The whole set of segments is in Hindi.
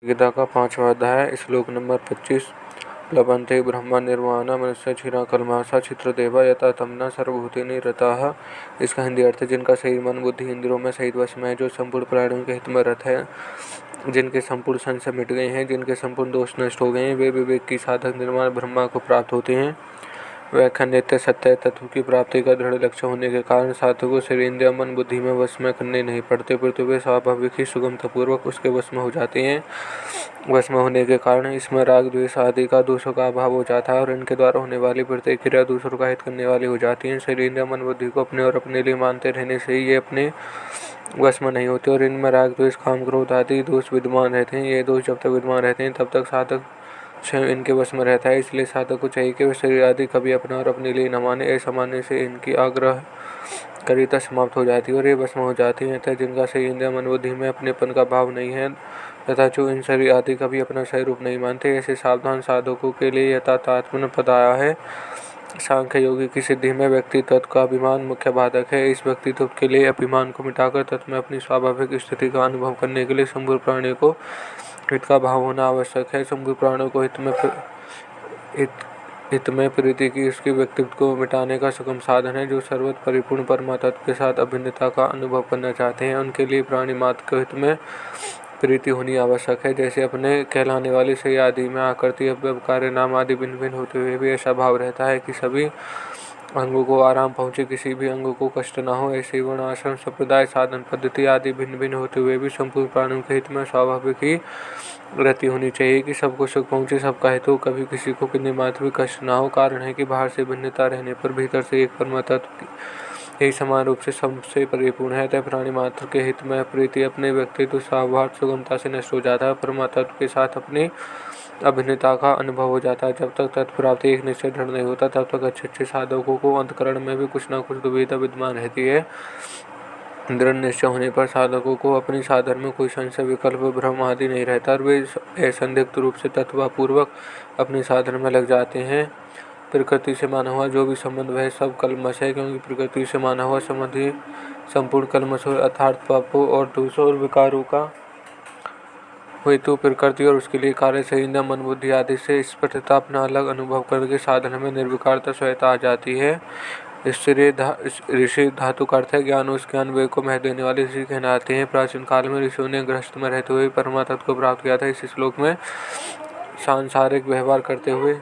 गीता का 5वां अध्याय श्लोक नंबर 25। लभन्ते ब्रह्म निर्वाण मनुष्य क्षीरा कलमासा चित्रदेवा यथा तमना सर्वभूतेनि रताः। इसका हिंदी अर्थ है, जिनका शरीर मन बुद्धि इंद्रियों में सहित वश में है, जो संपूर्ण प्राणियों के हित में रत है, जिनके संपूर्ण संशय मिट गए हैं, जिनके संपूर्ण दोष नष्ट हो गए हैं, वे विवेक की साधक निर्वाण ब्रह्मा को प्राप्त होते हैं। व्याख्या नित्य सत्य तत्व की प्राप्ति का दृढ़ लक्ष्य होने के कारण साधकों शरीर इंद्रिय मन बुद्धि में वश में करने नहीं पड़ते, परंतु वे स्वाभाविक ही सुगमतापूर्वक उसके वश में हो जाते हैं। वश में होने के कारण इसमें राग द्वेष आदि का दोषों का अभाव हो जाता है और इनके द्वारा होने वाली प्रत्येक क्रिया दूसरों का हित करने वाली हो जाती है। शरीर इंद्रिय मन बुद्धि को अपने और अपने लिए मानते रहने से ही ये अपने वश में नहीं होते और इनमें राग द्वेष काम क्रोध आदि दोष विद्यमान रहते हैं। ये दोष जब तक विद्यमान रहते हैं तब तक साधक स्वयं इनके वश में रहता है। इसलिए साधक को चाहिए कि वे शरीर आदि कभी अपना और अपने लिए न माने। ऐसा मानने से इनकी आग्रह करिता समाप्त हो जाती है और ये वश में हो जाती है। तथा जिनका शरीर इंद्रिय मन बुद्धि में अपनेपन का भाव नहीं है तथा जो इन शरीर आदि कभी अपना शरीर रूप नहीं मानते, ऐसे सावधान साधकों के लिए यथातात्म्य पद आया है। सांख्य योगी की सिद्धि में व्यक्तित्व का अभिमान मुख्य बाधक है। इस व्यक्तित्व के लिए अभिमान को मिटाकर तत्व में अपनी स्वाभाविक स्थिति का अनुभव करने के लिए संपूर्ण प्राणियों को हित का भाव होना आवश्यक है। संपूर्ण प्राणियों को हित में प्रीति की उसके व्यक्तित्व को मिटाने का सुगम साधन है। जो सर्वत्र परिपूर्ण परमात्मा के साथ अभिन्नता का अनुभव करना चाहते हैं, उनके लिए प्राणी मात्र के हित में प्रीति होनी आवश्यक है। जैसे अपने कहलाने वाले शरीर आदि में आकृति कार्य नाम आदि भिन्न भिन्न होते हुए भी ऐसा भाव रहता है कि सभी अंगों को आराम पहुँचे, किसी भी अंगों को कष्ट न हो। ऐसे वर्ण आश्रम संप्रदाय साधन पद्धति आदि भिन्न भिन्न होते हुए भी संपूर्ण प्राणियों के हित में स्वाभाविक ही रति होनी चाहिए कि सबको सुख पहुँचे, सबका हित हो, कभी किसी को कितने मात्र भी कष्ट न हो। कारण है कि बाहर से भिन्नता रहने पर भीतर से एक परमात्मा यही समान रूप से सबसे परिपूर्ण है। अतः प्राणी मात्र के हित में प्रीति अपने व्यक्तित्व स्वभाव सुगमता से नष्ट हो जाता है। परमात्मा के साथ अपनी अभिन्नता का अनुभव हो जाता है। जब तक तत्प्राप्ति एक निश्चय दृढ़ नहीं होता तब तक अच्छे साधकों को अंतकरण में भी कुछ न कुछ दुविधा विद्यमान रहती है। दृढ़ निश्चय होने पर साधकों को अपनी साधन में कोई संशय विकल्प भ्रम आदि नहीं रहता और वे असंदिग्ध रूप से तत्वपूर्वक अपनी साधन में लग जाते हैं। प्रकृति से माना हुआ जो भी संबंध वह सब कलमश है, क्योंकि प्रकृति से माना हुआ संबंध ही संपूर्ण कलमश और अर्थात पापों और दोषों और विकारों का हेतु प्रकृति और उसके लिए कार्य शरीर मन बुद्धि आदि से स्पष्टता अपना अलग अनुभव करके साधन में निर्विकारता स्वयता आ जाती है। ऋषि धातु का अर्थ है ज्ञान। उस ज्ञान वे को महत्व देने वाले ऋषि कहलाते हैं। प्राचीन काल में ऋषियों ने गृहस्थ में रहते हुए परमात्मा को प्राप्त किया था। इस श्लोक में सांसारिक व्यवहार करते हुए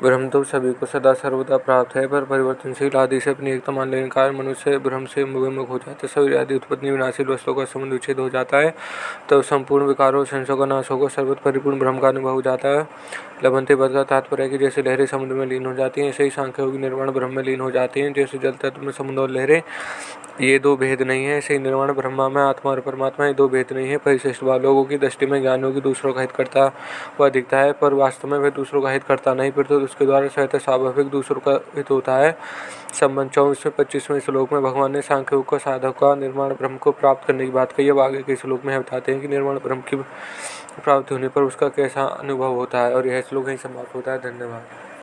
ब्रह्म तो सभी को सदा सर्वदा प्राप्त है, पर परिवर्तनशील आदि से अपनी एकता मान लेने के कारण मनुष्य ब्रह्म से विमुख हो जाता है। शरीर आदि उत्पत्ति विनाशील वस्तुओं का संबंध विच्छेद हो जाता है, तो संपूर्ण विकारों और संशयों का नाश होकर सर्वत्र परिपूर्ण ब्रह्म का अनुभव हो जाता है। लभन्ते पद का तात्पर्य है कि जैसे लहरें समुद्र में लीन हो जाती हैं, ऐसे ही सांख्य योगी निर्वाण ब्रह्म में लीन हो जाते हैं। जैसे जल तत्व में समुद्र और लहरें ये दो भेद नहीं है, ऐसे ही निर्वाण ब्रह्मा में आत्मा और परमात्मा ये दो भेद नहीं है। परिशिष्ट लोगों की दृष्टि में ज्ञान योगी दूसरों का हित करता हुआ दिखता है, पर वास्तव में वह दूसरों का हित करता नहीं, फिर तो उसके द्वारा स्वतः स्वाभाविक दूसरों का हित होता है। संबंध 24-25वें श्लोक में भगवान ने सांख्य योग का साधक का निर्वाण ब्रह्म को प्राप्त करने की बात कही। अब आगे के श्लोक में बताते हैं कि निर्वाण ब्रह्म की प्राप्ति होने पर उसका कैसा अनुभव होता है। और यह श्लोक यहीं समाप्त होता है। धन्यवाद।